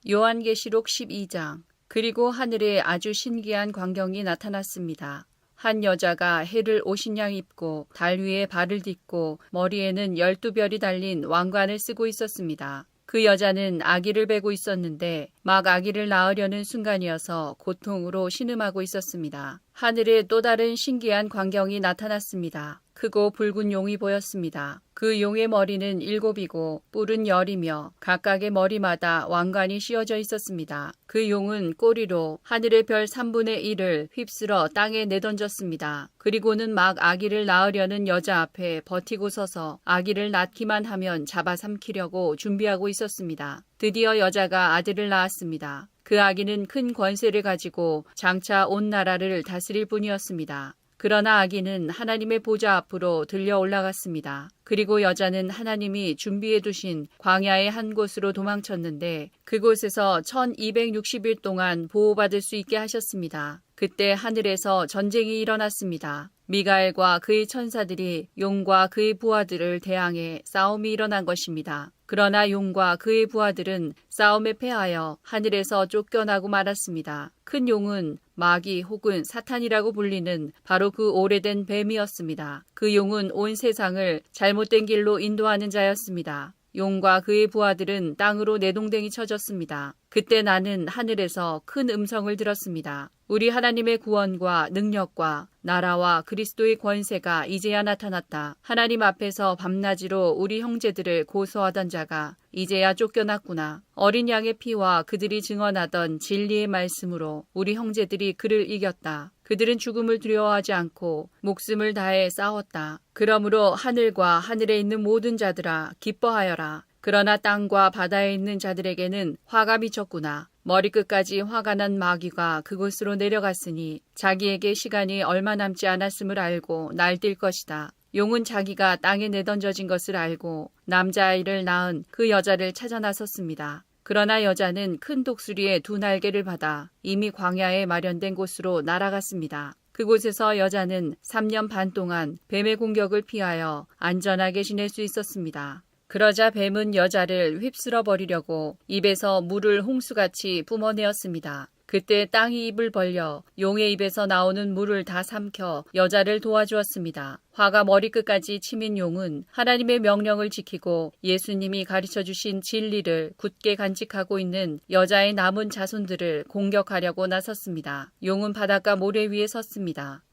요한계시록 12장. 그리고 하늘에 아주 신기한 광경이 나타났습니다. 한 여자가 해를 오신양 입고 달 위에 발을 딛고 머리에는 12별이 달린 왕관을 쓰고 있었습니다. 그 여자는 아기를 베고 있었는데 막 아기를 낳으려는 순간이어서 고통으로 신음하고 있었습니다. 하늘에 또 다른 신기한 광경이 나타났습니다. 크고 붉은 용이 보였습니다. 그 용의 머리는 7이고 뿔은 10이며 각각의 머리마다 왕관이 씌워져 있었습니다. 그 용은 꼬리로 하늘의 별 3분의 1을 휩쓸어 땅에 내던졌습니다. 그리고는 막 아기를 낳으려는 여자 앞에 버티고 서서 아기를 낳기만 하면 잡아삼키려고 준비하고 있었습니다. 드디어 여자가 아들을 낳았습니다. 그 아기는 큰 권세를 가지고 장차 온 나라를 다스릴 뿐이었습니다. 그러나 아기는 하나님의 보좌 앞으로 들려 올라갔습니다. 그리고 여자는 하나님이 준비해 두신 광야의 한 곳으로 도망쳤는데 그곳에서 1260일 동안 보호받을 수 있게 하셨습니다. 그때 하늘에서 전쟁이 일어났습니다. 미가엘과 그의 천사들이 용과 그의 부하들을 대항해 싸움이 일어난 것입니다. 그러나 용과 그의 부하들은 싸움에 패하여 하늘에서 쫓겨나고 말았습니다. 큰 용은 마귀 혹은 사탄이라고 불리는 바로 그 오래된 뱀이었습니다. 그 용은 온 세상을 잘못된 길로 인도하는 자였습니다. 용과 그의 부하들은 땅으로 내동댕이 쳐졌습니다. 그때 나는 하늘에서 큰 음성을 들었습니다. 우리 하나님의 구원과 능력과 나라와 그리스도의 권세가 이제야 나타났다. 하나님 앞에서 밤낮으로 우리 형제들을 고소하던 자가 이제야 쫓겨났구나. 어린 양의 피와 그들이 증언하던 진리의 말씀으로 우리 형제들이 그를 이겼다. 그들은 죽음을 두려워하지 않고 목숨을 다해 싸웠다. 그러므로 하늘과 하늘에 있는 모든 자들아 기뻐하여라. 그러나 땅과 바다에 있는 자들에게는 화가 미쳤구나. 머리끝까지 화가 난 마귀가 그곳으로 내려갔으니 자기에게 시간이 얼마 남지 않았음을 알고 날뛸 것이다. 용은 자기가 땅에 내던져진 것을 알고 남자아이를 낳은 그 여자를 찾아 나섰습니다. 그러나 여자는 큰 독수리의 2날개를 받아 이미 광야에 마련된 곳으로 날아갔습니다. 그곳에서 여자는 3년 반 동안 뱀의 공격을 피하여 안전하게 지낼 수 있었습니다. 그러자 뱀은 여자를 휩쓸어 버리려고 입에서 물을 홍수같이 뿜어내었습니다. 그때 땅이 입을 벌려 용의 입에서 나오는 물을 다 삼켜 여자를 도와주었습니다. 화가 머리끝까지 치민 용은 하나님의 명령을 지키고 예수님이 가르쳐주신 진리를 굳게 간직하고 있는 여자의 남은 자손들을 공격하려고 나섰습니다. 용은 바닷가 모래 위에 섰습니다.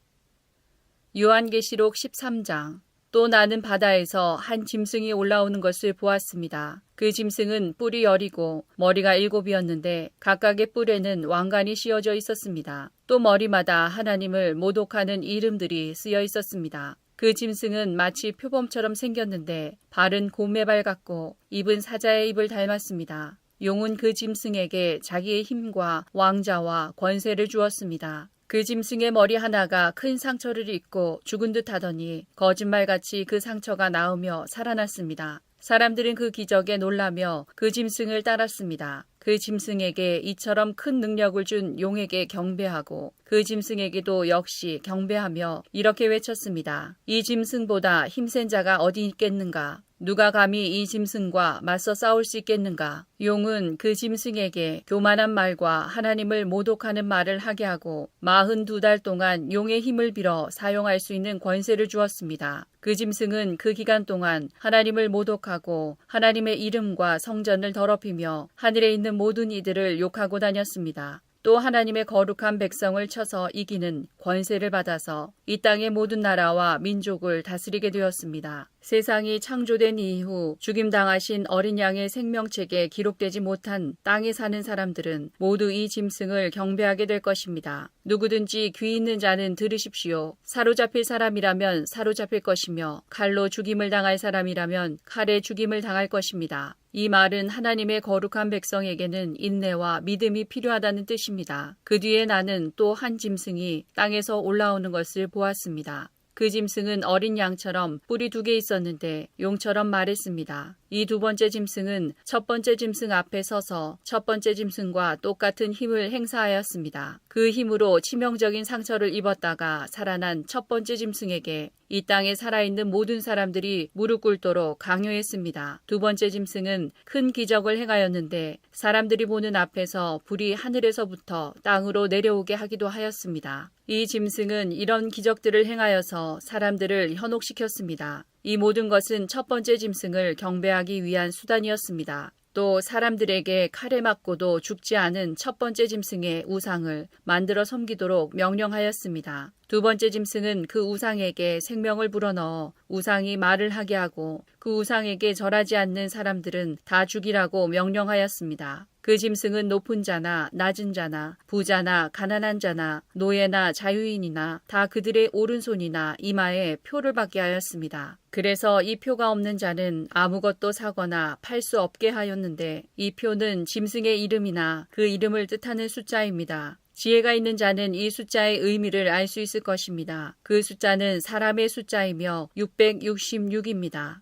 요한계시록 13장. 또 나는 바다에서 한 짐승이 올라오는 것을 보았습니다. 그 짐승은 뿔이 10이고 머리가 7이었는데 각각의 뿔에는 왕관이 씌워져 있었습니다. 또 머리마다 하나님을 모독하는 이름들이 쓰여 있었습니다. 그 짐승은 마치 표범처럼 생겼는데 발은 곰의 발 같고 입은 사자의 입을 닮았습니다. 용은 그 짐승에게 자기의 힘과 왕자와 권세를 주었습니다. 그 짐승의 머리 하나가 큰 상처를 입고 죽은 듯 하더니 거짓말같이 그 상처가 나으며 살아났습니다. 사람들은 그 기적에 놀라며 그 짐승을 따랐습니다. 그 짐승에게 이처럼 큰 능력을 준 용에게 경배하고 그 짐승에게도 역시 경배하며 이렇게 외쳤습니다. 이 짐승보다 힘센 자가 어디 있겠는가? 누가 감히 이 짐승과 맞서 싸울 수 있겠는가? 용은 그 짐승에게 교만한 말과 하나님을 모독하는 말을 하게 하고 42달 동안 용의 힘을 빌어 사용할 수 있는 권세를 주었습니다. 그 짐승은 그 기간 동안 하나님을 모독하고 하나님의 이름과 성전을 더럽히며 하늘에 있는 모든 이들을 욕하고 다녔습니다. 또 하나님의 거룩한 백성을 쳐서 이기는 권세를 받아서 이 땅의 모든 나라와 민족을 다스리게 되었습니다. 세상이 창조된 이후 죽임당하신 어린 양의 생명책에 기록되지 못한 땅에 사는 사람들은 모두 이 짐승을 경배하게 될 것입니다. 누구든지 귀 있는 자는 들으십시오. 사로잡힐 사람이라면 사로잡힐 것이며 칼로 죽임을 당할 사람이라면 칼에 죽임을 당할 것입니다. 이 말은 하나님의 거룩한 백성에게는 인내와 믿음이 필요하다는 뜻입니다. 그 뒤에 나는 또 한 짐승이 땅에서 올라오는 것을 보았습니다. 그 짐승은 어린 양처럼 뿔이 2개 있었는데 용처럼 말했습니다. 이 두 번째 짐승은 첫 번째 짐승 앞에 서서 첫 번째 짐승과 똑같은 힘을 행사하였습니다. 그 힘으로 치명적인 상처를 입었다가 살아난 첫 번째 짐승에게 이 땅에 살아있는 모든 사람들이 무릎 꿇도록 강요했습니다. 두 번째 짐승은 큰 기적을 행하였는데 사람들이 보는 앞에서 불이 하늘에서부터 땅으로 내려오게 하기도 하였습니다. 이 짐승은 이런 기적들을 행하여서 사람들을 현혹시켰습니다. 이 모든 것은 첫 번째 짐승을 경배하기 위한 수단이었습니다. 또 사람들에게 칼에 맞고도 죽지 않은 첫 번째 짐승의 우상을 만들어 섬기도록 명령하였습니다. 두 번째 짐승은 그 우상에게 생명을 불어넣어 우상이 말을 하게 하고 그 우상에게 절하지 않는 사람들은 다 죽이라고 명령하였습니다. 그 짐승은 높은 자나 낮은 자나 부자나 가난한 자나 노예나 자유인이나 다 그들의 오른손이나 이마에 표를 받게 하였습니다. 그래서 이 표가 없는 자는 아무것도 사거나 팔 수 없게 하였는데 이 표는 짐승의 이름이나 그 이름을 뜻하는 숫자입니다. 지혜가 있는 자는 이 숫자의 의미를 알 수 있을 것입니다. 그 숫자는 사람의 숫자이며 666입니다.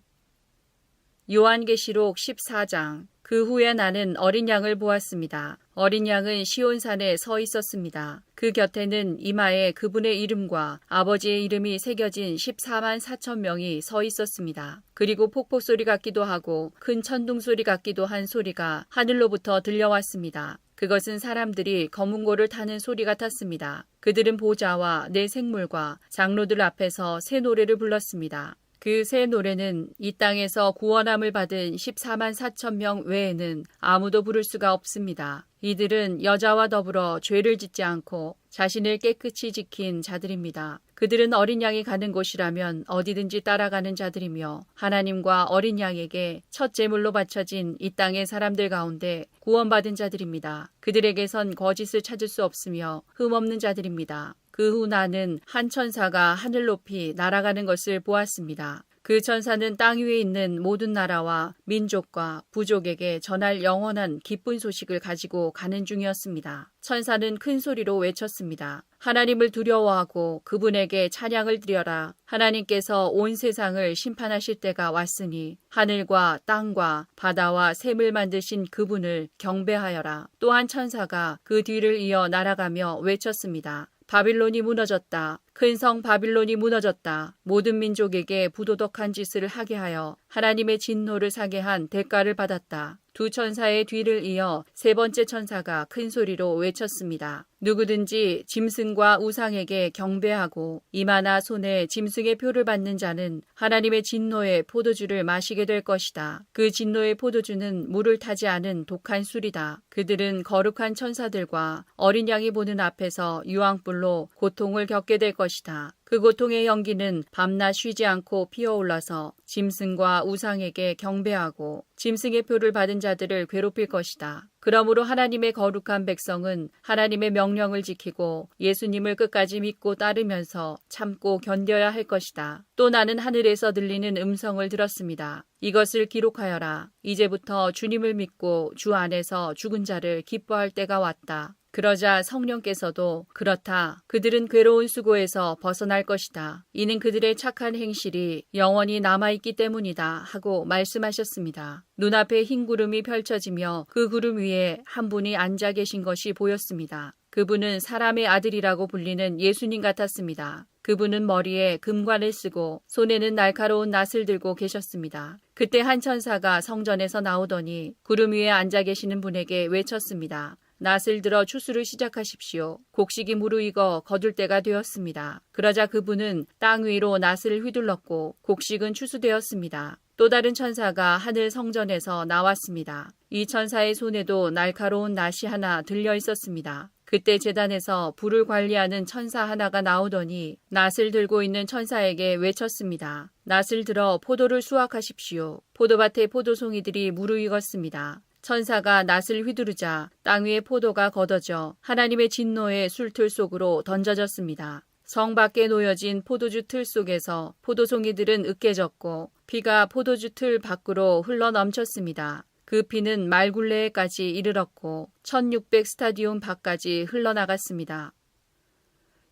요한계시록 14장. 그 후에 나는 어린 양을 보았습니다. 어린 양은 시온산에 서 있었습니다. 그 곁에는 이마에 그분의 이름과 아버지의 이름이 새겨진 14만 4천 명이 서 있었습니다. 그리고 폭포소리 같기도 하고 큰 천둥소리 같기도 한 소리가 하늘로부터 들려왔습니다. 그것은 사람들이 검은고를 타는 소리 같았습니다. 그들은 보좌와 네 생물과 장로들 앞에서 새 노래를 불렀습니다. 그 새 노래는 이 땅에서 구원함을 받은 14만 4천 명 외에는 아무도 부를 수가 없습니다. 이들은 여자와 더불어 죄를 짓지 않고 자신을 깨끗이 지킨 자들입니다. 그들은 어린 양이 가는 곳이라면 어디든지 따라가는 자들이며 하나님과 어린 양에게 첫 제물로 바쳐진 이 땅의 사람들 가운데 구원받은 자들입니다. 그들에게선 거짓을 찾을 수 없으며 흠없는 자들입니다. 그 후 나는 한 천사가 하늘 높이 날아가는 것을 보았습니다. 그 천사는 땅 위에 있는 모든 나라와 민족과 부족에게 전할 영원한 기쁜 소식을 가지고 가는 중이었습니다. 천사는 큰 소리로 외쳤습니다. 하나님을 두려워하고 그분에게 찬양을 드려라. 하나님께서 온 세상을 심판하실 때가 왔으니 하늘과 땅과 바다와 샘을 만드신 그분을 경배하여라. 또한 천사가 그 뒤를 이어 날아가며 외쳤습니다. 바빌론이 무너졌다. 큰 성 바빌론이 무너졌다. 모든 민족에게 부도덕한 짓을 하게 하여 하나님의 진노를 사게 한 대가를 받았다. 두 천사의 뒤를 이어 세 번째 천사가 큰 소리로 외쳤습니다. 누구든지 짐승과 우상에게 경배하고 이마나 손에 짐승의 표를 받는 자는 하나님의 진노의 포도주를 마시게 될 것이다. 그 진노의 포도주는 물을 타지 않은 독한 술이다. 그들은 거룩한 천사들과 어린 양이 보는 앞에서 유황불로 고통을 겪게 될 것이다. 그 고통의 연기는 밤낮 쉬지 않고 피어올라서 짐승과 우상에게 경배하고 짐승의 표를 받은 자들을 괴롭힐 것이다. 그러므로 하나님의 거룩한 백성은 하나님의 명령을 지키고 예수님을 끝까지 믿고 따르면서 참고 견뎌야 할 것이다. 또 나는 하늘에서 들리는 음성을 들었습니다. 이것을 기록하여라. 이제부터 주님을 믿고 주 안에서 죽은 자를 기뻐할 때가 왔다. 그러자 성령께서도 그렇다. 그들은 괴로운 수고에서 벗어날 것이다. 이는 그들의 착한 행실이 영원히 남아있기 때문이다 하고 말씀하셨습니다. 눈앞에 흰 구름이 펼쳐지며 그 구름 위에 한 분이 앉아 계신 것이 보였습니다. 그분은 사람의 아들이라고 불리는 예수님 같았습니다. 그분은 머리에 금관을 쓰고 손에는 날카로운 낫을 들고 계셨습니다. 그때 한 천사가 성전에서 나오더니 구름 위에 앉아 계시는 분에게 외쳤습니다. 낫을 들어 추수를 시작하십시오. 곡식이 무르익어 거둘 때가 되었습니다. 그러자 그분은 땅 위로 낫을 휘둘렀고 곡식은 추수되었습니다. 또 다른 천사가 하늘 성전에서 나왔습니다. 이 천사의 손에도 날카로운 낫이 하나 들려 있었습니다. 그때 제단에서 불을 관리하는 천사 하나가 나오더니 낫을 들고 있는 천사에게 외쳤습니다. 낫을 들어 포도를 수확하십시오. 포도밭의 포도송이들이 무르익었습니다. 천사가 낫을 휘두르자 땅 위에 포도가 걷어져 하나님의 진노의 술틀 속으로 던져졌습니다. 성 밖에 놓여진 포도주 틀 속에서 포도송이들은 으깨졌고 피가 포도주 틀 밖으로 흘러 넘쳤습니다. 그 피는 말굴레에까지 이르렀고 1600 스타디움 밖까지 흘러나갔습니다.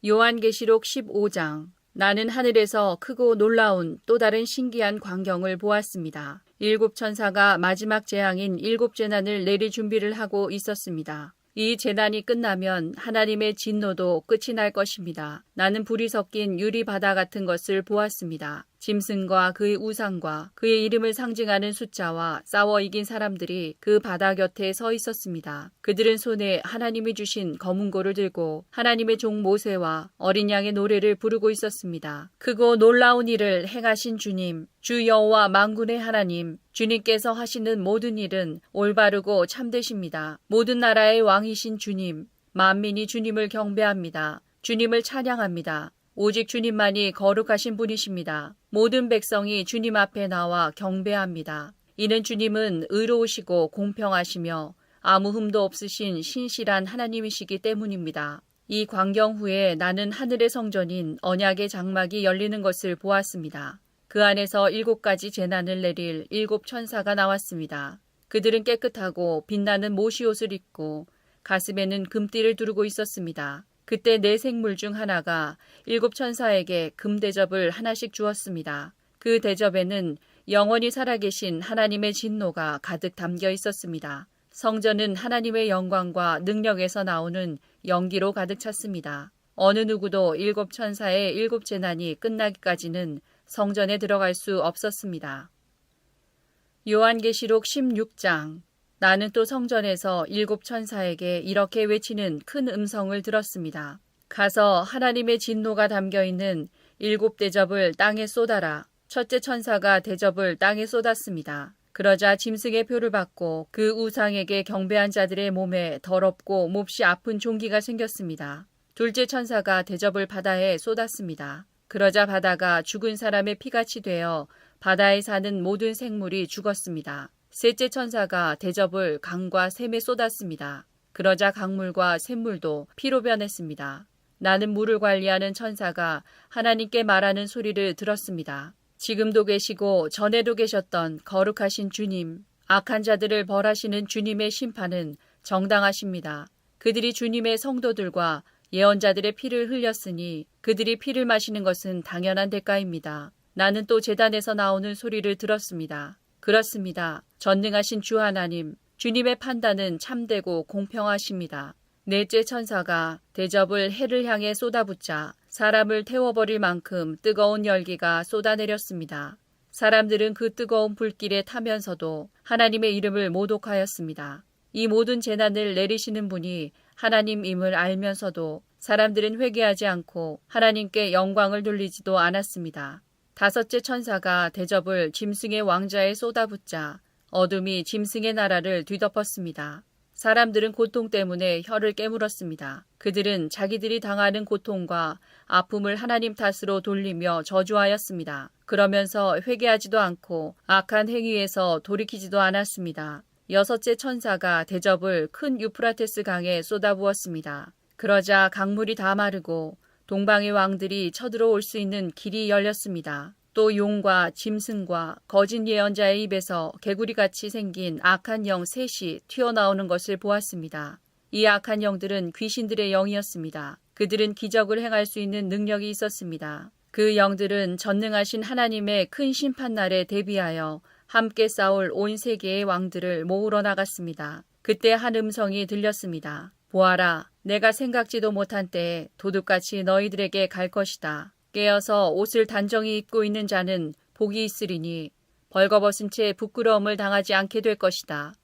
요한계시록 15장. 나는 하늘에서 크고 놀라운 또 다른 신기한 광경을 보았습니다. 일곱 천사가 마지막 재앙인 일곱 재난을 내릴 준비를 하고 있었습니다. 이 재난이 끝나면 하나님의 진노도 끝이 날 것입니다. 나는 불이 섞인 유리바다 같은 것을 보았습니다. 짐승과 그의 우상과 그의 이름을 상징하는 숫자와 싸워 이긴 사람들이 그 바다 곁에 서 있었습니다. 그들은 손에 하나님이 주신 검은고를 들고 하나님의 종 모세와 어린 양의 노래를 부르고 있었습니다. 크고 놀라운 일을 행하신 주님, 주 여호와 만군의 하나님, 주님께서 하시는 모든 일은 올바르고 참되십니다. 모든 나라의 왕이신 주님, 만민이 주님을 경배합니다. 주님을 찬양합니다. 오직 주님만이 거룩하신 분이십니다. 모든 백성이 주님 앞에 나와 경배합니다. 이는 주님은 의로우시고 공평하시며 아무 흠도 없으신 신실한 하나님이시기 때문입니다. 이 광경 후에 나는 하늘의 성전인 언약의 장막이 열리는 것을 보았습니다. 그 안에서 7가지 재난을 내릴 7 천사가 나왔습니다. 그들은 깨끗하고 빛나는 모시옷을 입고 가슴에는 금띠를 두르고 있었습니다. 그때 네 생물 중 하나가 7 천사에게 금대접을 하나씩 주었습니다. 그 대접에는 영원히 살아계신 하나님의 진노가 가득 담겨 있었습니다. 성전은 하나님의 영광과 능력에서 나오는 연기로 가득 찼습니다. 어느 누구도 7 천사의 7 재난이 끝나기까지는 성전에 들어갈 수 없었습니다. 요한계시록 16장. 나는 또 성전에서 7 천사에게 이렇게 외치는 큰 음성을 들었습니다. 가서 하나님의 진노가 담겨있는 7 대접을 땅에 쏟아라. 첫째 천사가 대접을 땅에 쏟았습니다. 그러자 짐승의 표를 받고 그 우상에게 경배한 자들의 몸에 더럽고 몹시 아픈 종기가 생겼습니다. 둘째 천사가 대접을 바다에 쏟았습니다. 그러자 바다가 죽은 사람의 피같이 되어 바다에 사는 모든 생물이 죽었습니다. 셋째 천사가 대접을 강과 샘에 쏟았습니다. 그러자 강물과 샘물도 피로 변했습니다. 나는 물을 관리하는 천사가 하나님께 말하는 소리를 들었습니다. 지금도 계시고 전에도 계셨던 거룩하신 주님, 악한 자들을 벌하시는 주님의 심판은 정당하십니다. 그들이 주님의 성도들과 예언자들의 피를 흘렸으니 그들이 피를 마시는 것은 당연한 대가입니다. 나는 또 제단에서 나오는 소리를 들었습니다. 그렇습니다. 전능하신 주 하나님, 주님의 판단은 참되고 공평하십니다. 넷째 천사가 대접을 해를 향해 쏟아붓자 사람을 태워버릴 만큼 뜨거운 열기가 쏟아내렸습니다. 사람들은 그 뜨거운 불길에 타면서도 하나님의 이름을 모독하였습니다. 이 모든 재난을 내리시는 분이 하나님임을 알면서도 사람들은 회개하지 않고 하나님께 영광을 돌리지도 않았습니다. 다섯째 천사가 대접을 짐승의 왕자에 쏟아붓자 어둠이 짐승의 나라를 뒤덮었습니다. 사람들은 고통 때문에 혀를 깨물었습니다. 그들은 자기들이 당하는 고통과 아픔을 하나님 탓으로 돌리며 저주하였습니다. 그러면서 회개하지도 않고 악한 행위에서 돌이키지도 않았습니다. 여섯째 천사가 대접을 큰 유프라테스 강에 쏟아부었습니다. 그러자 강물이 다 마르고 동방의 왕들이 쳐들어올 수 있는 길이 열렸습니다. 또 용과 짐승과 거짓 예언자의 입에서 개구리같이 생긴 악한 영 셋이 튀어나오는 것을 보았습니다. 이 악한 영들은 귀신들의 영이었습니다. 그들은 기적을 행할 수 있는 능력이 있었습니다. 그 영들은 전능하신 하나님의 큰 심판날에 대비하여 함께 싸울 온 세계의 왕들을 모으러 나갔습니다. 그때 한 음성이 들렸습니다. 보아라, 내가 생각지도 못한 때에 도둑같이 너희들에게 갈 것이다. 깨어서 옷을 단정히 입고 있는 자는 복이 있으리니 벌거벗은 채 부끄러움을 당하지 않게 될 것이다.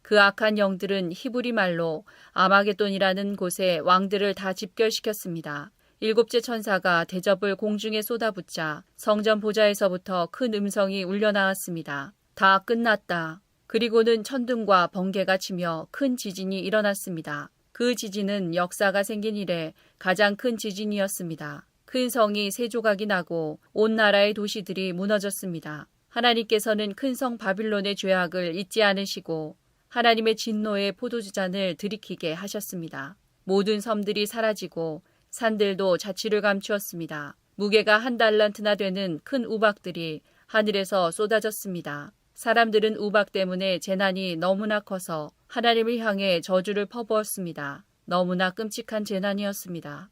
그 악한 영들은 히브리 말로 아마겟돈이라는 곳에 왕들을 다 집결시켰습니다. 7째 천사가 대접을 공중에 쏟아붓자 성전 보좌에서부터 큰 음성이 울려나왔습니다. 다 끝났다. 그리고는 천둥과 번개가 치며 큰 지진이 일어났습니다. 그 지진은 역사가 생긴 이래 가장 큰 지진이었습니다. 큰 성이 세 조각이 나고 온 나라의 도시들이 무너졌습니다. 하나님께서는 큰 성 바빌론의 죄악을 잊지 않으시고 하나님의 진노의 포도주잔을 들이키게 하셨습니다. 모든 섬들이 사라지고 산들도 자취를 감추었습니다. 무게가 1달란트나 되는 큰 우박들이 하늘에서 쏟아졌습니다. 사람들은 우박 때문에 재난이 너무나 커서 하나님을 향해 저주를 퍼부었습니다. 너무나 끔찍한 재난이었습니다.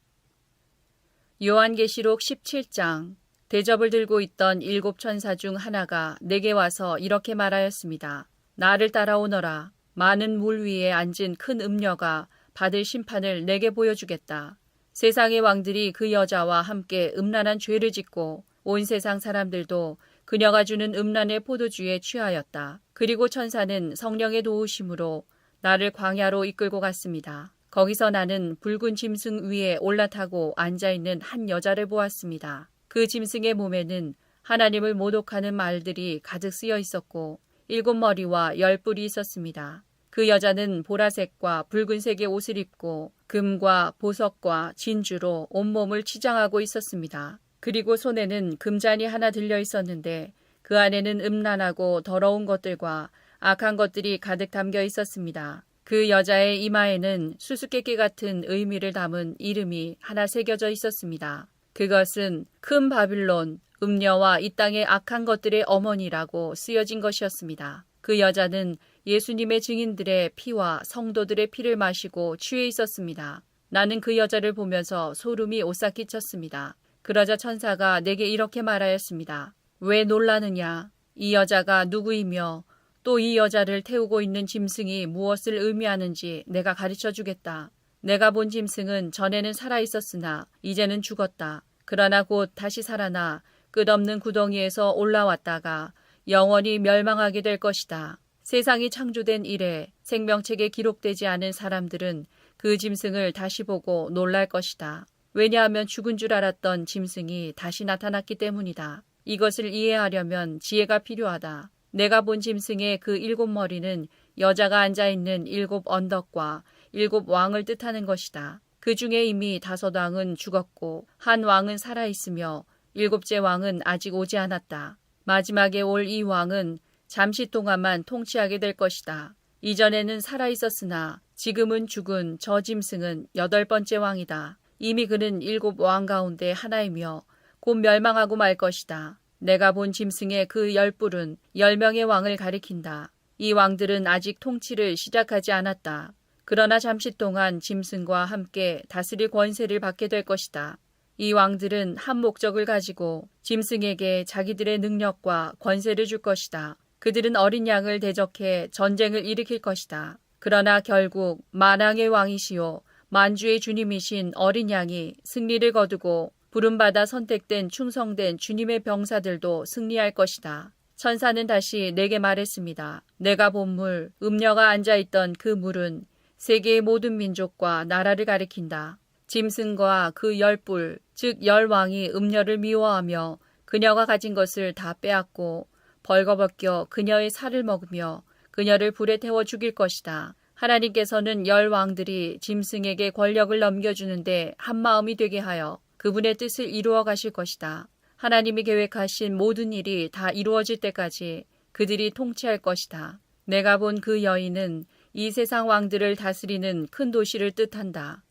요한계시록 17장. 대접을 들고 있던 7 천사 중 하나가 내게 와서 이렇게 말하였습니다. 나를 따라오너라. 많은 물 위에 앉은 큰 음녀가 받을 심판을 내게 보여주겠다. 세상의 왕들이 그 여자와 함께 음란한 죄를 짓고 온 세상 사람들도 그녀가 주는 음란의 포도주에 취하였다. 그리고 천사는 성령의 도우심으로 나를 광야로 이끌고 갔습니다. 거기서 나는 붉은 짐승 위에 올라타고 앉아있는 한 여자를 보았습니다. 그 짐승의 몸에는 하나님을 모독하는 말들이 가득 쓰여 있었고 7 머리와 10 뿔이 있었습니다. 그 여자는 보라색과 붉은색의 옷을 입고 금과 보석과 진주로 온몸을 치장하고 있었습니다. 그리고 손에는 금잔이 하나 들려 있었는데 그 안에는 음란하고 더러운 것들과 악한 것들이 가득 담겨 있었습니다. 그 여자의 이마에는 수수께끼 같은 의미를 담은 이름이 하나 새겨져 있었습니다. 그것은 큰 바빌론, 음녀와 이 땅의 악한 것들의 어머니라고 쓰여진 것이었습니다. 그 여자는 예수님의 증인들의 피와 성도들의 피를 마시고 취해 있었습니다. 나는 그 여자를 보면서 소름이 오싹끼쳤습니다. 그러자 천사가 내게 이렇게 말하였습니다. 왜 놀라느냐? 이 여자가 누구이며 또 이 여자를 태우고 있는 짐승이 무엇을 의미하는지 내가 가르쳐 주겠다. 내가 본 짐승은 전에는 살아 있었으나 이제는 죽었다. 그러나 곧 다시 살아나 끝없는 구덩이에서 올라왔다가 영원히 멸망하게 될 것이다. 세상이 창조된 이래 생명책에 기록되지 않은 사람들은 그 짐승을 다시 보고 놀랄 것이다. 왜냐하면 죽은 줄 알았던 짐승이 다시 나타났기 때문이다. 이것을 이해하려면 지혜가 필요하다. 내가 본 짐승의 그 7 머리는 여자가 앉아있는 7 언덕과 7 왕을 뜻하는 것이다. 그 중에 이미 5 왕은 죽었고 한 왕은 살아있으며 7째 왕은 아직 오지 않았다. 마지막에 올 이 왕은 잠시 동안만 통치하게 될 것이다. 이전에는 살아있었으나 지금은 죽은 저 짐승은 8번째 왕이다. 이미 그는 7 왕 가운데 하나이며 곧 멸망하고 말 것이다. 내가 본 짐승의 그 10뿔은 10명의 왕을 가리킨다. 이 왕들은 아직 통치를 시작하지 않았다. 그러나 잠시 동안 짐승과 함께 다스릴 권세를 받게 될 것이다. 이 왕들은 한 목적을 가지고 짐승에게 자기들의 능력과 권세를 줄 것이다. 그들은 어린 양을 대적해 전쟁을 일으킬 것이다. 그러나 결국 만왕의 왕이시요 만주의 주님이신 어린 양이 승리를 거두고 부름받아 선택된 충성된 주님의 병사들도 승리할 것이다. 천사는 다시 내게 말했습니다. 내가 본 물, 음녀가 앉아있던 그 물은 세계의 모든 민족과 나라를 가리킨다. 짐승과 그 10뿔, 즉 10왕이 음녀를 미워하며 그녀가 가진 것을 다 빼앗고 벌거벗겨 그녀의 살을 먹으며 그녀를 불에 태워 죽일 것이다. 하나님께서는 10왕들이 짐승에게 권력을 넘겨주는데 한마음이 되게 하여 그분의 뜻을 이루어 가실 것이다. 하나님이 계획하신 모든 일이 다 이루어질 때까지 그들이 통치할 것이다. 내가 본 그 여인은 이 세상 왕들을 다스리는 큰 도시를 뜻한다.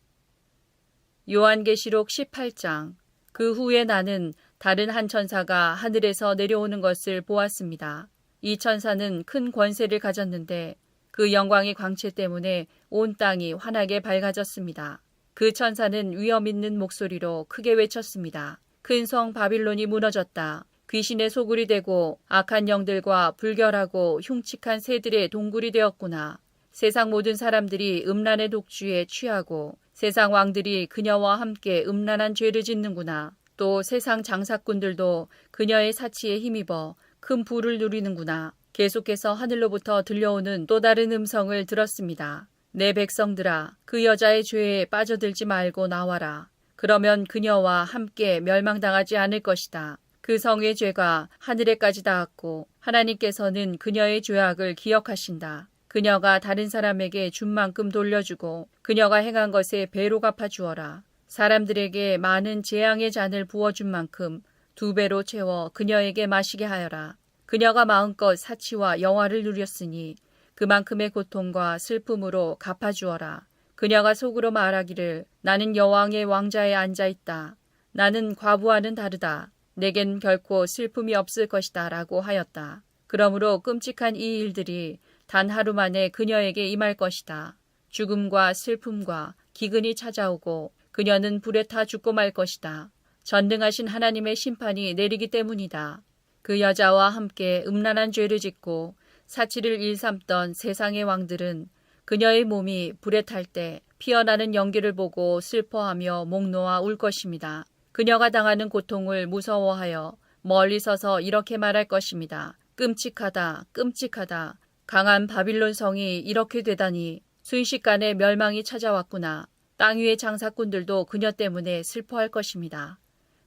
요한계시록 18장. 그 후에 나는 다른 한 천사가 하늘에서 내려오는 것을 보았습니다. 이 천사는 큰 권세를 가졌는데 그 영광의 광채 때문에 온 땅이 환하게 밝아졌습니다. 그 천사는 위엄 있는 목소리로 크게 외쳤습니다. 큰 성 바빌론이 무너졌다. 귀신의 소굴이 되고 악한 영들과 불결하고 흉측한 새들의 동굴이 되었구나. 세상 모든 사람들이 음란의 독주에 취하고 세상 왕들이 그녀와 함께 음란한 죄를 짓는구나. 또 세상 장사꾼들도 그녀의 사치에 힘입어 큰 부를 누리는구나. 계속해서 하늘로부터 들려오는 또 다른 음성을 들었습니다. 내 백성들아, 그 여자의 죄에 빠져들지 말고 나와라. 그러면 그녀와 함께 멸망당하지 않을 것이다. 그 성의 죄가 하늘에까지 닿았고 하나님께서는 그녀의 죄악을 기억하신다. 그녀가 다른 사람에게 준 만큼 돌려주고 그녀가 행한 것에 배로 갚아주어라. 사람들에게 많은 재앙의 잔을 부어준 만큼 2배로 채워 그녀에게 마시게 하여라. 그녀가 마음껏 사치와 영화를 누렸으니 그만큼의 고통과 슬픔으로 갚아주어라. 그녀가 속으로 말하기를 나는 여왕의 왕자에 앉아있다. 나는 과부와는 다르다. 내겐 결코 슬픔이 없을 것이다 라고 하였다. 그러므로 끔찍한 이 일들이 단 하루 만에 그녀에게 임할 것이다. 죽음과 슬픔과 기근이 찾아오고 그녀는 불에 타 죽고 말 것이다. 전능하신 하나님의 심판이 내리기 때문이다. 그 여자와 함께 음란한 죄를 짓고 사치를 일삼던 세상의 왕들은 그녀의 몸이 불에 탈 때 피어나는 연기를 보고 슬퍼하며 목 놓아 울 것입니다. 그녀가 당하는 고통을 무서워하여 멀리 서서 이렇게 말할 것입니다. 끔찍하다, 끔찍하다. 강한 바빌론 성이 이렇게 되다니. 순식간에 멸망이 찾아왔구나. 땅 위의 장사꾼들도 그녀 때문에 슬퍼할 것입니다.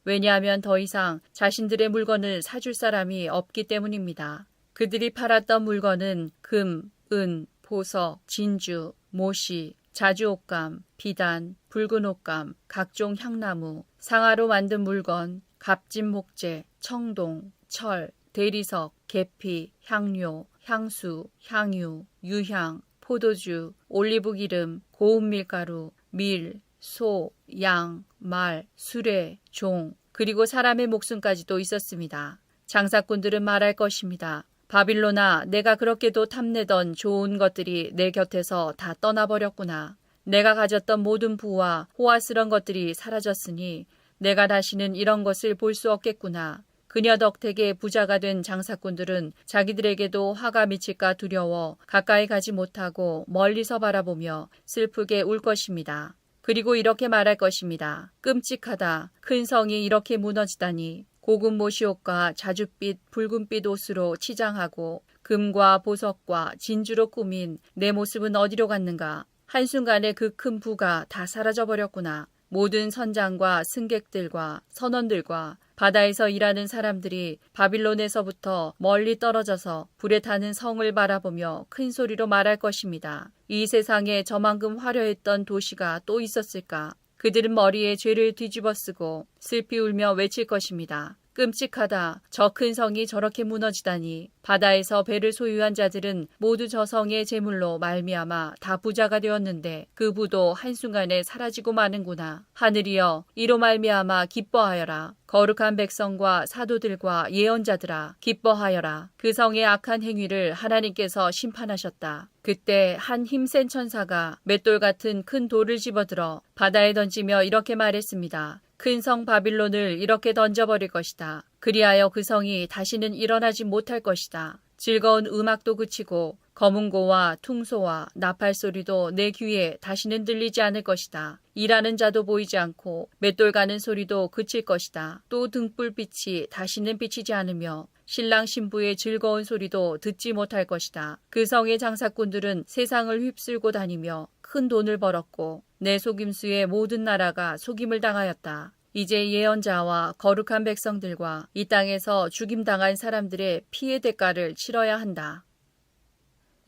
왜냐하면 더 이상 자신들의 물건을 사줄 사람이 없기 때문입니다. 그들이 팔았던 물건은 금, 은, 보석, 진주, 모시, 자주옷감, 비단, 붉은 옷감, 각종 향나무, 상아로 만든 물건, 값진 목재, 청동, 철, 대리석, 계피, 향료, 향수, 향유, 유향, 포도주, 올리브기름, 고운 밀가루, 밀, 소, 양, 말, 수레, 종, 그리고 사람의 목숨까지도 있었습니다. 장사꾼들은 말할 것입니다. 바빌로나, 내가 그렇게도 탐내던 좋은 것들이 내 곁에서 다 떠나버렸구나. 내가 가졌던 모든 부와 호화스러운 것들이 사라졌으니 내가 다시는 이런 것을 볼 수 없겠구나. 그녀 덕택에 부자가 된 장사꾼들은 자기들에게도 화가 미칠까 두려워 가까이 가지 못하고 멀리서 바라보며 슬프게 울 것입니다. 그리고 이렇게 말할 것입니다. 끔찍하다. 큰 성이 이렇게 무너지다니. 고급 모시옷과 자줏빛, 붉은빛 옷으로 치장하고 금과 보석과 진주로 꾸민 내 모습은 어디로 갔는가. 한순간에 그 큰 부가 다 사라져버렸구나. 모든 선장과 승객들과 선원들과 바다에서 일하는 사람들이 바빌론에서부터 멀리 떨어져서 불에 타는 성을 바라보며 큰 소리로 말할 것입니다. 이 세상에 저만큼 화려했던 도시가 또 있었을까? 그들은 머리에 죄를 뒤집어 쓰고 슬피 울며 외칠 것입니다. 끔찍하다. 저 큰 성이 저렇게 무너지다니. 바다에서 배를 소유한 자들은 모두 저 성의 재물로 말미암아 다 부자가 되었는데 그 부도 한순간에 사라지고 마는구나. 하늘이여, 이로 말미암아 기뻐하여라. 거룩한 백성과 사도들과 예언자들아, 기뻐하여라. 그 성의 악한 행위를 하나님께서 심판하셨다. 그때 한 힘센 천사가 맷돌 같은 큰 돌을 집어들어 바다에 던지며 이렇게 말했습니다. 큰 성 바빌론을 이렇게 던져버릴 것이다. 그리하여 그 성이 다시는 일어나지 못할 것이다. 즐거운 음악도 그치고 검은고와 퉁소와 나팔 소리도 내 귀에 다시는 들리지 않을 것이다. 일하는 자도 보이지 않고 맷돌 가는 소리도 그칠 것이다. 또 등불빛이 다시는 비치지 않으며 신랑 신부의 즐거운 소리도 듣지 못할 것이다. 그 성의 장사꾼들은 세상을 휩쓸고 다니며 큰 돈을 벌었고 내 속임수에 모든 나라가 속임을 당하였다. 이제 예언자와 거룩한 백성들과 이 땅에서 죽임당한 사람들의 피해 대가를 치러야 한다.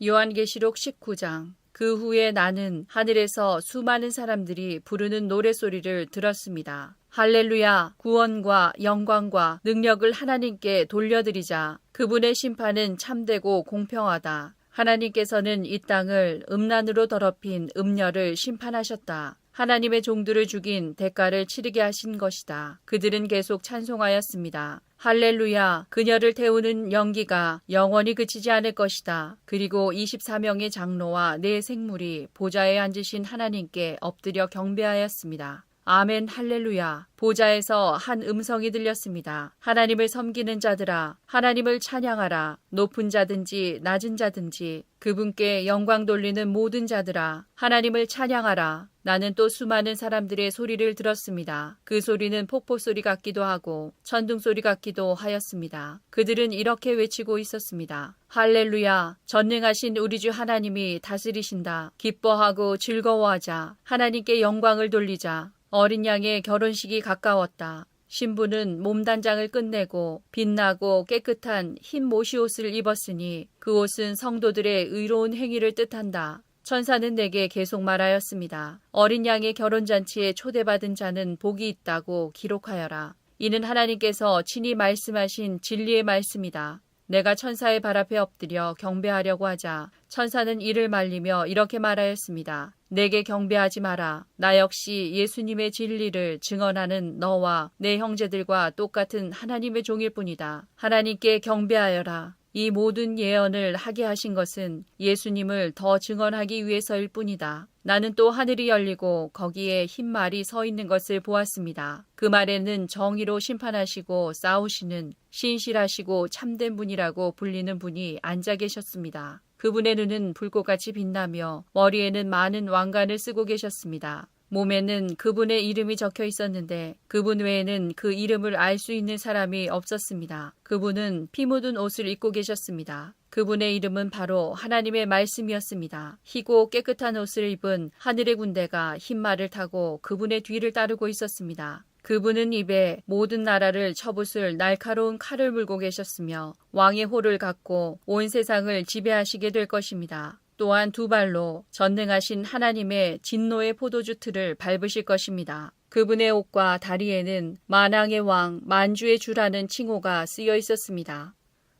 요한계시록 19장. 그 후에 나는 하늘에서 수많은 사람들이 부르는 노래소리를 들었습니다. 할렐루야! 구원과 영광과 능력을 하나님께 돌려드리자. 그분의 심판은 참되고 공평하다. 하나님께서는 이 땅을 음란으로 더럽힌 음녀를 심판하셨다. 하나님의 종들을 죽인 대가를 치르게 하신 것이다. 그들은 계속 찬송하였습니다. 할렐루야, 그녀를 태우는 연기가 영원히 그치지 않을 것이다. 그리고 24명의 장로와 네 생물이 보좌에 앉으신 하나님께 엎드려 경배하였습니다. 아멘 할렐루야. 보좌에서 한 음성이 들렸습니다. 하나님을 섬기는 자들아, 하나님을 찬양하라. 높은 자든지 낮은 자든지 그분께 영광 돌리는 모든 자들아, 하나님을 찬양하라. 나는 또 수많은 사람들의 소리를 들었습니다. 그 소리는 폭포 소리 같기도 하고 천둥 소리 같기도 하였습니다. 그들은 이렇게 외치고 있었습니다. 할렐루야, 전능하신 우리 주 하나님이 다스리신다. 기뻐하고 즐거워하자. 하나님께 영광을 돌리자. 어린 양의 결혼식이 가까웠다. 신부는 몸단장을 끝내고 빛나고 깨끗한 흰 모시옷을 입었으니 그 옷은 성도들의 의로운 행위를 뜻한다. 천사는 내게 계속 말하였습니다. 어린 양의 결혼잔치에 초대받은 자는 복이 있다고 기록하여라. 이는 하나님께서 친히 말씀하신 진리의 말씀이다. 내가 천사의 발 앞에 엎드려 경배하려고 하자 천사는 이를 말리며 이렇게 말하였습니다. 내게 경배하지 마라. 나 역시 예수님의 진리를 증언하는 너와 내 형제들과 똑같은 하나님의 종일 뿐이다. 하나님께 경배하여라. 이 모든 예언을 하게 하신 것은 예수님을 더 증언하기 위해서일 뿐이다. 나는 또 하늘이 열리고 거기에 흰 말이 서 있는 것을 보았습니다. 그 말에는 정의로 심판하시고 싸우시는 신실하시고 참된 분이라고 불리는 분이 앉아 계셨습니다. 그분의 눈은 불꽃같이 빛나며 머리에는 많은 왕관을 쓰고 계셨습니다. 몸에는 그분의 이름이 적혀 있었는데 그분 외에는 그 이름을 알 수 있는 사람이 없었습니다. 그분은 피 묻은 옷을 입고 계셨습니다. 그분의 이름은 바로 하나님의 말씀이었습니다. 희고 깨끗한 옷을 입은 하늘의 군대가 흰 말을 타고 그분의 뒤를 따르고 있었습니다. 그분은 입에 모든 나라를 쳐부술 날카로운 칼을 물고 계셨으며 왕의 호를 갖고 온 세상을 지배하시게 될 것입니다. 또한 두 발로 전능하신 하나님의 진노의 포도주 틀을 밟으실 것입니다. 그분의 옷과 다리에는 만왕의 왕, 만주의 주라는 칭호가 쓰여 있었습니다.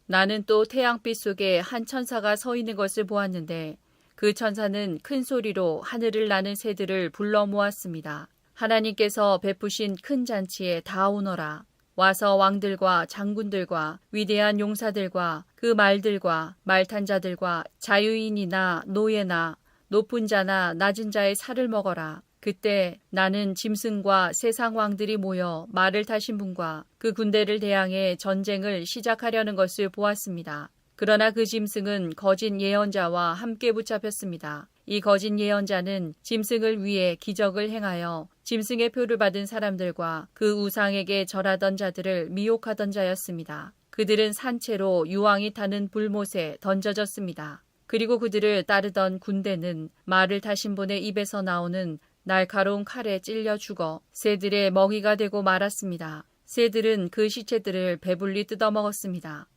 나는 또 태양빛 속에 한 천사가 서 있는 것을 보았는데 그 천사는 큰 소리로 하늘을 나는 새들을 불러 모았습니다. 하나님께서 베푸신 큰 잔치에 다 오너라. 와서 왕들과 장군들과 위대한 용사들과 그 말들과 말탄 자들과 자유인이나 노예나 높은 자나 낮은 자의 살을 먹어라. 그때 나는 짐승과 세상 왕들이 모여 말을 타신 분과 그 군대를 대항해 전쟁을 시작하려는 것을 보았습니다. 그러나 그 짐승은 거짓 예언자와 함께 붙잡혔습니다. 이 거짓 예언자는 짐승을 위해 기적을 행하여 짐승의 표를 받은 사람들과 그 우상에게 절하던 자들을 미혹하던 자였습니다. 그들은 산채로 유황이 타는 불못에 던져졌습니다. 그리고 그들을 따르던 군대는 말을 타신 분의 입에서 나오는 날카로운 칼에 찔려 죽어 새들의 먹이가 되고 말았습니다. 새들은 그 시체들을 배불리 뜯어먹었습니다.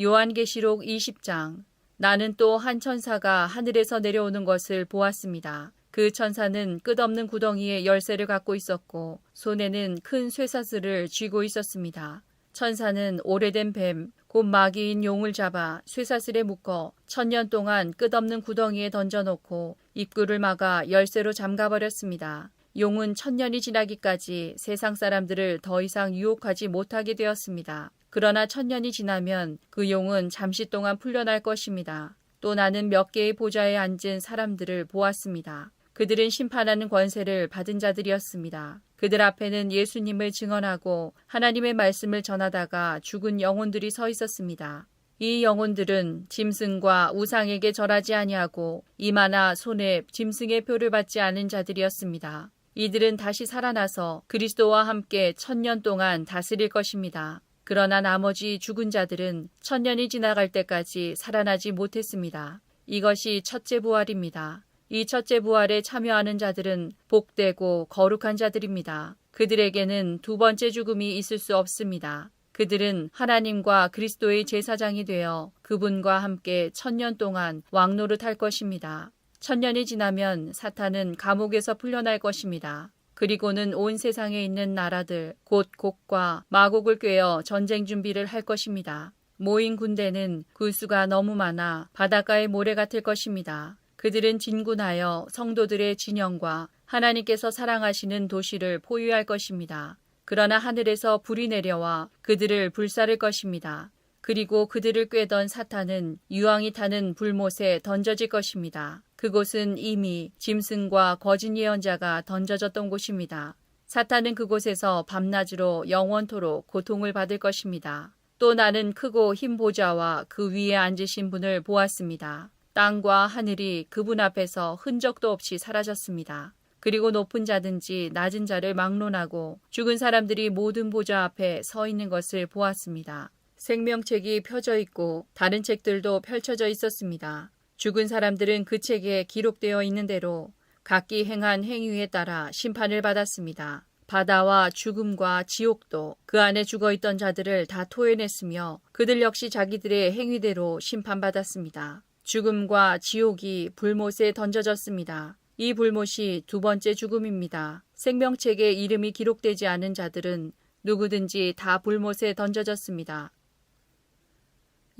요한계시록 20장. 나는 또 한 천사가 하늘에서 내려오는 것을 보았습니다. 그 천사는 끝없는 구덩이에 열쇠를 갖고 있었고 손에는 큰 쇠사슬을 쥐고 있었습니다. 천사는 오래된 뱀, 곧 마귀인 용을 잡아 쇠사슬에 묶어 1000년 동안 끝없는 구덩이에 던져놓고 입구를 막아 열쇠로 잠가버렸습니다. 용은 1000년이 지나기까지 세상 사람들을 더 이상 유혹하지 못하게 되었습니다. 그러나 1000년이 지나면 그 용은 잠시 동안 풀려날 것입니다. 또 나는 몇 개의 보좌에 앉은 사람들을 보았습니다. 그들은 심판하는 권세를 받은 자들이었습니다. 그들 앞에는 예수님을 증언하고 하나님의 말씀을 전하다가 죽은 영혼들이 서 있었습니다. 이 영혼들은 짐승과 우상에게 절하지 아니하고 이마나 손에 짐승의 표를 받지 않은 자들이었습니다. 이들은 다시 살아나서 그리스도와 함께 1000년 동안 다스릴 것입니다. 그러나 나머지 죽은 자들은 1000년이 지나갈 때까지 살아나지 못했습니다. 이것이 첫째 부활입니다. 이 첫째 부활에 참여하는 자들은 복되고 거룩한 자들입니다. 그들에게는 두 번째 죽음이 있을 수 없습니다. 그들은 하나님과 그리스도의 제사장이 되어 그분과 함께 1000년 동안 왕노릇할 것입니다. 1000년이 지나면 사탄은 감옥에서 풀려날 것입니다. 그리고는 온 세상에 있는 나라들, 곧 곡과 마곡을 꿰어 전쟁 준비를 할 것입니다. 모인 군대는 그 수가 너무 많아 바닷가의 모래 같을 것입니다. 그들은 진군하여 성도들의 진영과 하나님께서 사랑하시는 도시를 포위할 것입니다. 그러나 하늘에서 불이 내려와 그들을 불사를 것입니다. 그리고 그들을 꿰던 사탄은 유황이 타는 불못에 던져질 것입니다. 그곳은 이미 짐승과 거짓 예언자가 던져졌던 곳입니다. 사탄은 그곳에서 밤낮으로 영원토록 고통을 받을 것입니다. 또 나는 크고 흰 보좌와 그 위에 앉으신 분을 보았습니다. 땅과 하늘이 그분 앞에서 흔적도 없이 사라졌습니다. 그리고 높은 자든지 낮은 자를 막론하고 죽은 사람들이 모든 보좌 앞에 서 있는 것을 보았습니다. 생명책이 펴져 있고 다른 책들도 펼쳐져 있었습니다. 죽은 사람들은 그 책에 기록되어 있는 대로 각기 행한 행위에 따라 심판을 받았습니다. 바다와 죽음과 지옥도 그 안에 죽어있던 자들을 다 토해냈으며 그들 역시 자기들의 행위대로 심판받았습니다. 죽음과 지옥이 불못에 던져졌습니다. 이 불못이 두 번째 죽음입니다. 생명책에 이름이 기록되지 않은 자들은 누구든지 다 불못에 던져졌습니다.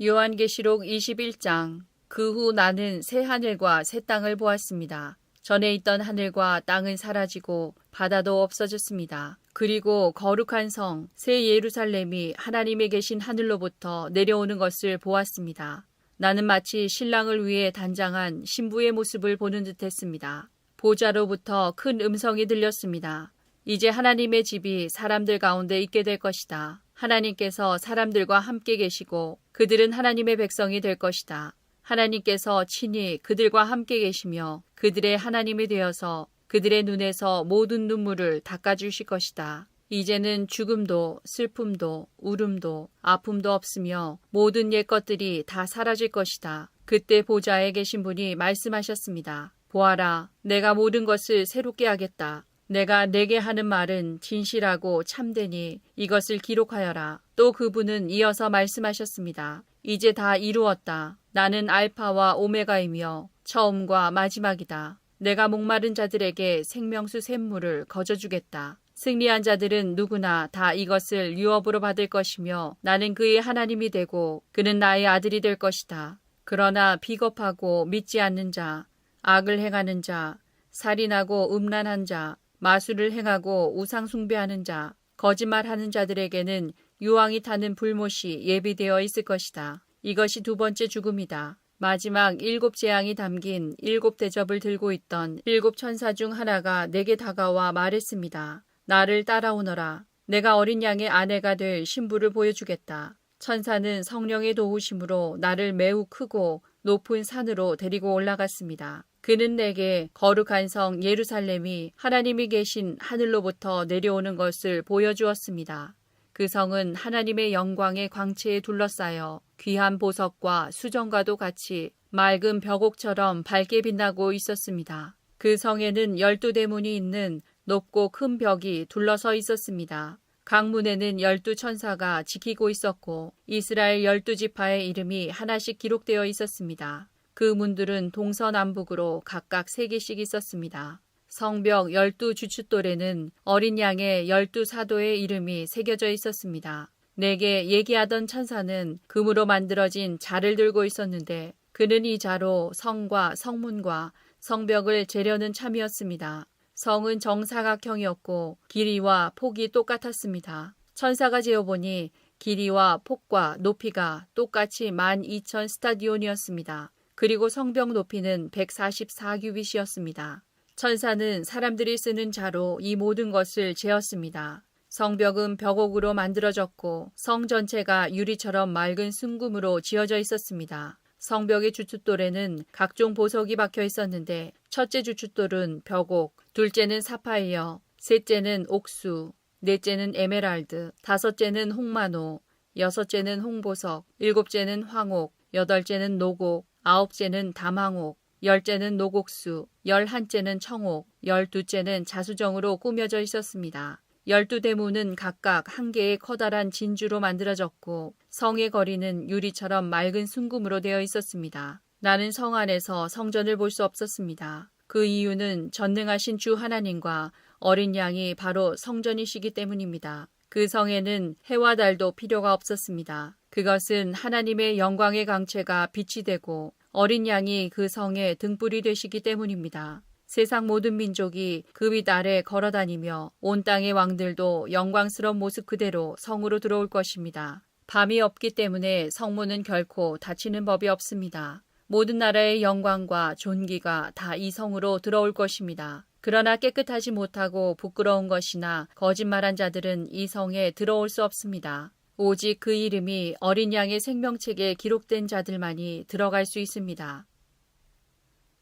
요한계시록 21장. 그 후 나는 새 하늘과 새 땅을 보았습니다. 전에 있던 하늘과 땅은 사라지고 바다도 없어졌습니다. 그리고 거룩한 성, 새 예루살렘이 하나님의 계신 하늘로부터 내려오는 것을 보았습니다. 나는 마치 신랑을 위해 단장한 신부의 모습을 보는 듯했습니다. 보좌로부터 큰 음성이 들렸습니다. 이제 하나님의 집이 사람들 가운데 있게 될 것이다. 하나님께서 사람들과 함께 계시고 그들은 하나님의 백성이 될 것이다. 하나님께서 친히 그들과 함께 계시며 그들의 하나님이 되어서 그들의 눈에서 모든 눈물을 닦아주실 것이다. 이제는 죽음도 슬픔도 울음도 아픔도 없으며 모든 옛 것들이 다 사라질 것이다. 그때 보좌에 계신 분이 말씀하셨습니다. 보아라, 내가 모든 것을 새롭게 하겠다. 내가 내게 하는 말은 진실하고 참되니 이것을 기록하여라. 또 그분은 이어서 말씀하셨습니다. 이제 다 이루었다. 나는 알파와 오메가이며 처음과 마지막이다. 내가 목마른 자들에게 생명수 샘물을 거저주겠다. 승리한 자들은 누구나 다 이것을 유업으로 받을 것이며 나는 그의 하나님이 되고 그는 나의 아들이 될 것이다. 그러나 비겁하고 믿지 않는 자, 악을 행하는 자, 살인하고 음란한 자, 마술을 행하고 우상 숭배하는 자, 거짓말하는 자들에게는 유황이 타는 불못이 예비되어 있을 것이다. 이것이 두 번째 죽음이다. 마지막 7 재앙이 담긴 7 대접을 들고 있던 7 천사 중 하나가 내게 다가와 말했습니다. 나를 따라오너라. 내가 어린 양의 아내가 될 신부를 보여주겠다. 천사는 성령의 도우심으로 나를 매우 크고 높은 산으로 데리고 올라갔습니다. 그는 내게 거룩한 성 예루살렘이 하나님이 계신 하늘로부터 내려오는 것을 보여주었습니다. 그 성은 하나님의 영광의 광채에 둘러싸여 귀한 보석과 수정과도 같이 맑은 벽옥처럼 밝게 빛나고 있었습니다. 그 성에는 12대문이 있는 높고 큰 벽이 둘러서 있었습니다. 각 문에는 12 천사가 지키고 있었고 이스라엘 12지파의 이름이 하나씩 기록되어 있었습니다. 그 문들은 동서남북으로 각각 3개씩 있었습니다. 성벽 12 주춧돌에는 어린 양의 12 사도의 이름이 새겨져 있었습니다. 내게 얘기하던 천사는 금으로 만들어진 자를 들고 있었는데 그는 이 자로 성과 성문과 성벽을 재려는 참이었습니다. 성은 정사각형이었고 길이와 폭이 똑같았습니다. 천사가 재어보니 길이와 폭과 높이가 똑같이 12,000 스타디온이었습니다. 그리고 성벽 높이는 144규빗이었습니다. 천사는 사람들이 쓰는 자로 이 모든 것을 재었습니다. 성벽은 벽옥으로 만들어졌고 성 전체가 유리처럼 맑은 순금으로 지어져 있었습니다. 성벽의 주춧돌에는 각종 보석이 박혀 있었는데 첫째 주춧돌은 벽옥, 둘째는 사파이어, 셋째는 옥수, 넷째는 에메랄드, 다섯째는 홍마노, 여섯째는 홍보석, 일곱째는 황옥, 여덟째는 노곡, 아홉째는 담황옥, 열째는 노곡수, 11째는 청옥, 12째는 자수정으로 꾸며져 있었습니다. 12대문은 각각 한 개의 커다란 진주로 만들어졌고 성의 거리는 유리처럼 맑은 순금으로 되어 있었습니다. 나는 성 안에서 성전을 볼 수 없었습니다. 그 이유는 전능하신 주 하나님과 어린 양이 바로 성전이시기 때문입니다. 그 성에는 해와 달도 필요가 없었습니다. 그것은 하나님의 영광의 강체가 빛이 되고 어린 양이 그 성의 등불이 되시기 때문입니다. 세상 모든 민족이 그 빛 아래 걸어다니며 온 땅의 왕들도 영광스러운 모습 그대로 성으로 들어올 것입니다. 밤이 없기 때문에 성문은 결코 닫히는 법이 없습니다. 모든 나라의 영광과 존귀가 다 이 성으로 들어올 것입니다. 그러나 깨끗하지 못하고 부끄러운 것이나 거짓말한 자들은 이 성에 들어올 수 없습니다. 오직 그 이름이 어린 양의 생명책에 기록된 자들만이 들어갈 수 있습니다.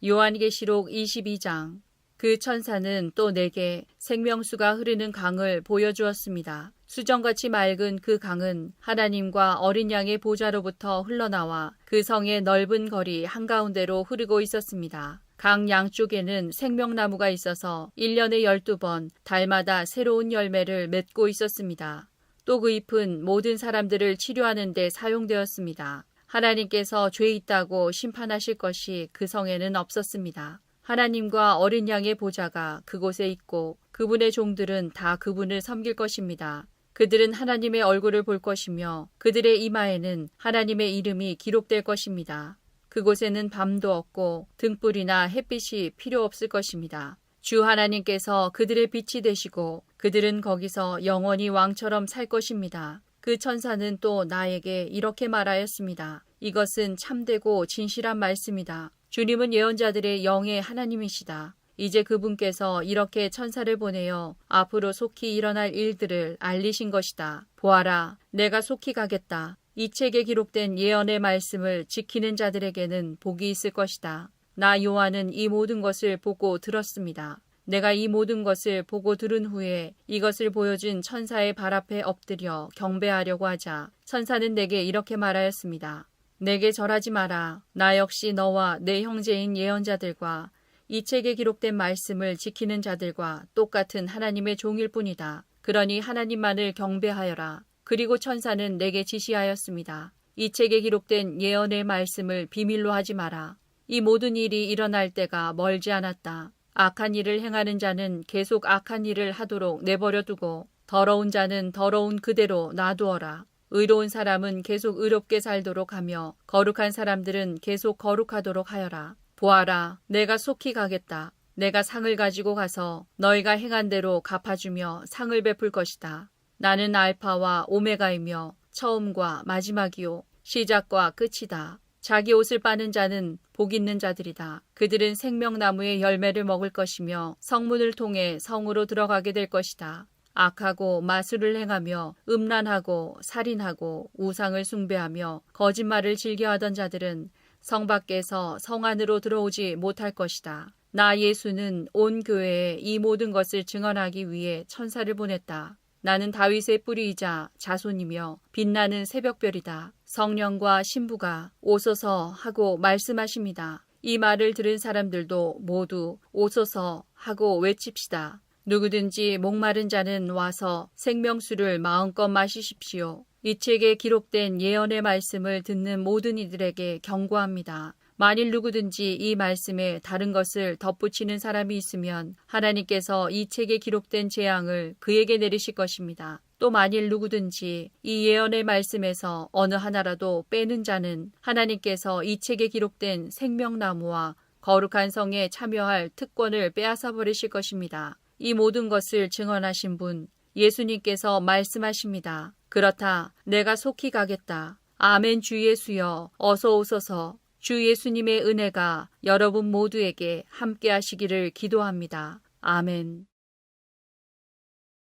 요한계시록 22장. 그 천사는 또 내게 생명수가 흐르는 강을 보여주었습니다. 수정같이 맑은 그 강은 하나님과 어린 양의 보좌로부터 흘러나와 그 성의 넓은 거리 한가운데로 흐르고 있었습니다. 강 양쪽에는 생명나무가 있어서 1년에 12번 달마다 새로운 열매를 맺고 있었습니다. 또 그 잎은 모든 사람들을 치료하는 데 사용되었습니다. 하나님께서 죄 있다고 심판하실 것이 그 성에는 없었습니다. 하나님과 어린 양의 보좌가 그곳에 있고 그분의 종들은 다 그분을 섬길 것입니다. 그들은 하나님의 얼굴을 볼 것이며 그들의 이마에는 하나님의 이름이 기록될 것입니다. 그곳에는 밤도 없고 등불이나 햇빛이 필요 없을 것입니다. 주 하나님께서 그들의 빛이 되시고 그들은 거기서 영원히 왕처럼 살 것입니다. 그 천사는 또 나에게 이렇게 말하였습니다. 이것은 참되고 진실한 말씀이다. 주님은 예언자들의 영의 하나님이시다. 이제 그분께서 이렇게 천사를 보내어 앞으로 속히 일어날 일들을 알리신 것이다. 보아라, 내가 속히 가겠다. 이 책에 기록된 예언의 말씀을 지키는 자들에게는 복이 있을 것이다. 나 요한은 이 모든 것을 보고 들었습니다. 내가 이 모든 것을 보고 들은 후에 이것을 보여준 천사의 발 앞에 엎드려 경배하려고 하자 천사는 내게 이렇게 말하였습니다. 내게 절하지 마라. 나 역시 너와 내 형제인 예언자들과 이 책에 기록된 말씀을 지키는 자들과 똑같은 하나님의 종일 뿐이다. 그러니 하나님만을 경배하여라. 그리고 천사는 내게 지시하였습니다. 이 책에 기록된 예언의 말씀을 비밀로 하지 마라. 이 모든 일이 일어날 때가 멀지 않았다. 악한 일을 행하는 자는 계속 악한 일을 하도록 내버려 두고 더러운 자는 더러운 그대로 놔두어라. 의로운 사람은 계속 의롭게 살도록 하며 거룩한 사람들은 계속 거룩하도록 하여라. 보아라, 내가 속히 가겠다. 내가 상을 가지고 가서 너희가 행한 대로 갚아주며 상을 베풀 것이다. 나는 알파와 오메가이며 처음과 마지막이요 시작과 끝이다. 자기 옷을 빠는 자는 복 있는 자들이다. 그들은 생명나무의 열매를 먹을 것이며 성문을 통해 성으로 들어가게 될 것이다. 악하고 마술을 행하며 음란하고 살인하고 우상을 숭배하며 거짓말을 즐겨하던 자들은 성 밖에서 성 안으로 들어오지 못할 것이다. 나 예수는 온 교회에 이 모든 것을 증언하기 위해 천사를 보냈다. 나는 다윗의 뿌리이자 자손이며 빛나는 새벽별이다. 성령과 신부가 오소서 하고 말씀하십니다. 이 말을 들은 사람들도 모두 오소서 하고 외칩시다. 누구든지 목마른 자는 와서 생명수를 마음껏 마시십시오. 이 책에 기록된 예언의 말씀을 듣는 모든 이들에게 경고합니다. 만일 누구든지 이 말씀에 다른 것을 덧붙이는 사람이 있으면 하나님께서 이 책에 기록된 재앙을 그에게 내리실 것입니다. 또 만일 누구든지 이 예언의 말씀에서 어느 하나라도 빼는 자는 하나님께서 이 책에 기록된 생명나무와 거룩한 성에 참여할 특권을 빼앗아 버리실 것입니다. 이 모든 것을 증언하신 분 예수님께서 말씀하십니다. 그렇다. 내가 속히 가겠다. 아멘. 주 예수여 어서 오소서. 주 예수님의 은혜가 여러분 모두에게 함께 하시기를 기도합니다. 아멘.